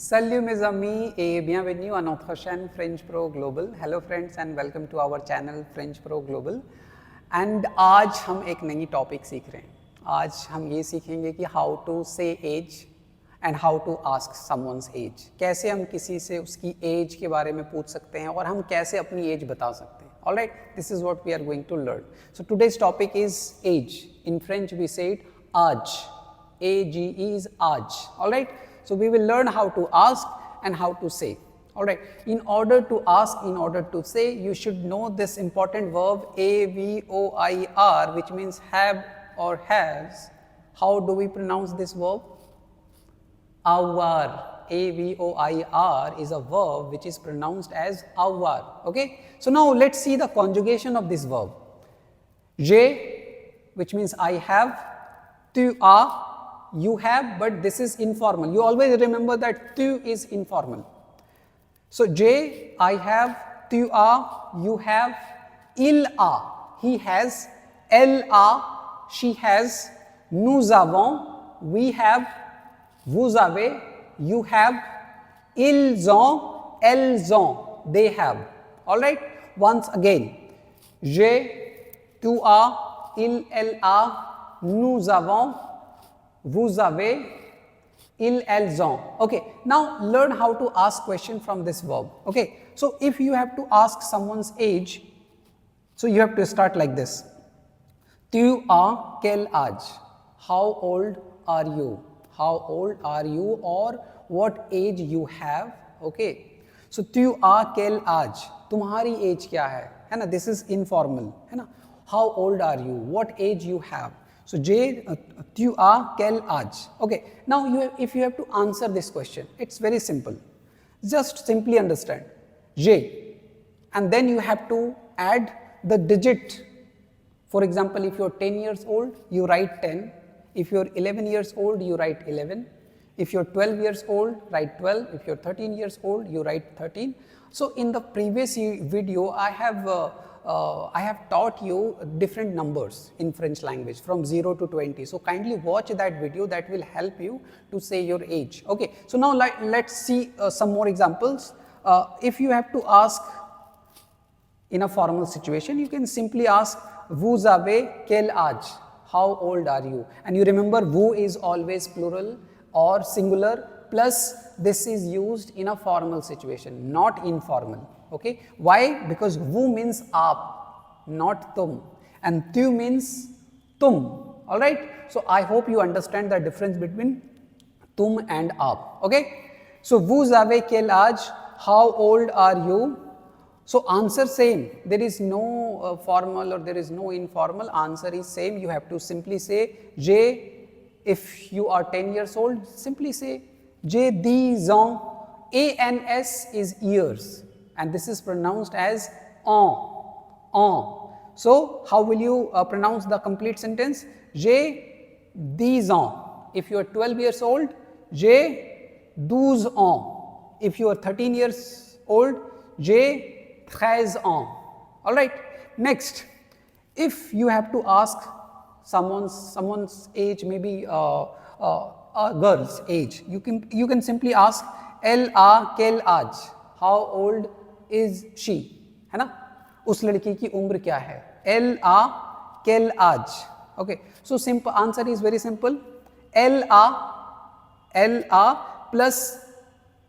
Salut mes amis et bienvenue à notre chaîne French Pro Global. Hello friends and welcome to our channel French Pro Global. And आज हम एक नई topic सीख रहे हैं. आज हम ये सीखेंगे कि how to say age and how to ask someone's age. कैसे हम किसी से उसकी एज के बारे में पूछ सकते हैं और हम कैसे अपनी एज बता सकते हैं. Alright, this is what we are going to learn. So today's topic is age. In French we say it age. A-G-E is age. Alright. So we will learn how to ask and how to say. Alright. In order to ask, in order to say, you should know this important verb A-V-O-I-R, which means have or has. How do we pronounce this verb? Avoir. A-V-O-I-R is a verb which is pronounced as avoir. Okay. So now let's see the conjugation of this verb. J'ai, which means I have. Tu as, you have, but this is informal. You always remember that tu is informal. So j'ai, I have, tu as, you have, il a, he has, elle a, she has, nous avons, we have, vous avez, you have, ils ont, elles ont, they have. Alright? Once again. J'ai, tu as, il, elle a, nous avons, vous avez, ils, elles ont. Okay, now learn how to ask question from this verb. Okay, so if you have to ask someone's age, so you have to start like this. Tu as quel âge? How old are you? How old are you or what age you have? Okay, so tu as quel âge? तुम्हारी age क्या है ना? This is informal, है ना? How old are you? What age you have? So, tu as quel âge? Okay, now if you have to answer this question, it's very simple. Just simply understand. J'ai, and then you have to add the digit. For example, if you're 10 years old, you write 10. If you're 11 years old, you write 11. If you're 12 years old, write 12. If you're 13 years old, you write 13. So, in the previous video, I have taught you different numbers in French language from 0 to 20. So kindly watch that video, that will help you to say your age. Okay, so now let's see some more examples. If you have to ask in a formal situation, you can simply ask, vous avez quel âge? How old are you? And you remember, vous is always plural or singular, plus this is used in a formal situation, not informal. Okay, why? Because vous means aap, not tum, and tu means tum. All right, so I hope you understand the difference between tum and aap. Okay, so vous avez quel âge? How old are you? So answer same. There is no formal or there is no informal. Answer is same. You have to simply say j'ai. If you are 10 years old, simply say j'ai 10 ans. A-N-S is years. And this is pronounced as on. So, how will you pronounce the complete sentence? J'ai 10 ans. If you are 12 years old, j'ai 12 ans. If you are 13 years old, j'ai 13 ans. Alright, next, if you have to ask someone's age, maybe a girl's age, you can simply ask, elle a quel âge? How old is she? है ना? उस लड़की की उम्र क्या है? Elle a quel âge? Okay, so simple answer is very simple. Elle a plus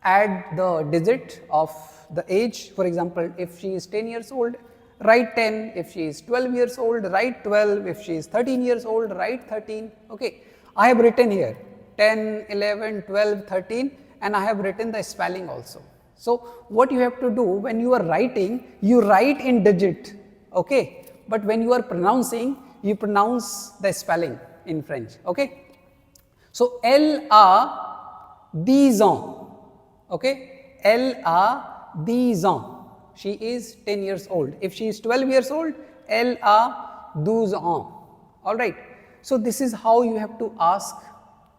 add the digit of the age. For example, if she is 10 years old, write 10. If she is 12 years old, write 12. If she is 13 years old, write 13. Okay, I have written here 10, 11, 12, 13, and I have written the spelling also. So, what you have to do when you are writing, you write in digit, okay, but when you are pronouncing, you pronounce the spelling in French, okay. So, elle a 10 ans, okay, elle a 10 ans, she is 10 years old. If she is 12 years old, elle a 12 ans, alright. So, this is how you have to ask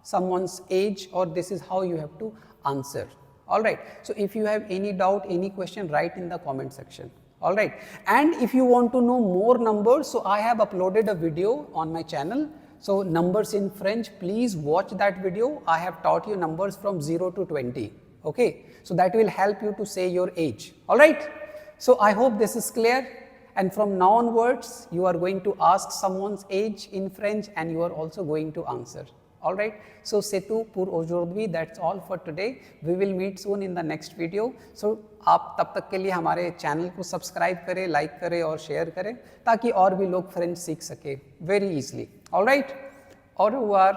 someone's age, or this is how you have to answer. Alright, so if you have any doubt, any question, write in the comment section. Alright, and if you want to know more numbers, so I have uploaded a video on my channel. So numbers in French, please watch that video. I have taught you numbers from 0 to 20. Okay, so that will help you to say your age. All right, so I hope this is clear, and from now onwards you are going to ask someone's age in French and you are also going to answer. All right, so c'est tout pour aujourd'hui, that's all for today. We will meet soon in the next video. So आप तब तक के लिए हमारे channel को subscribe करें, like करें और शेयर करें ताकि और भी लोग फ्रेंच सीख सके very easily. All right, au revoir.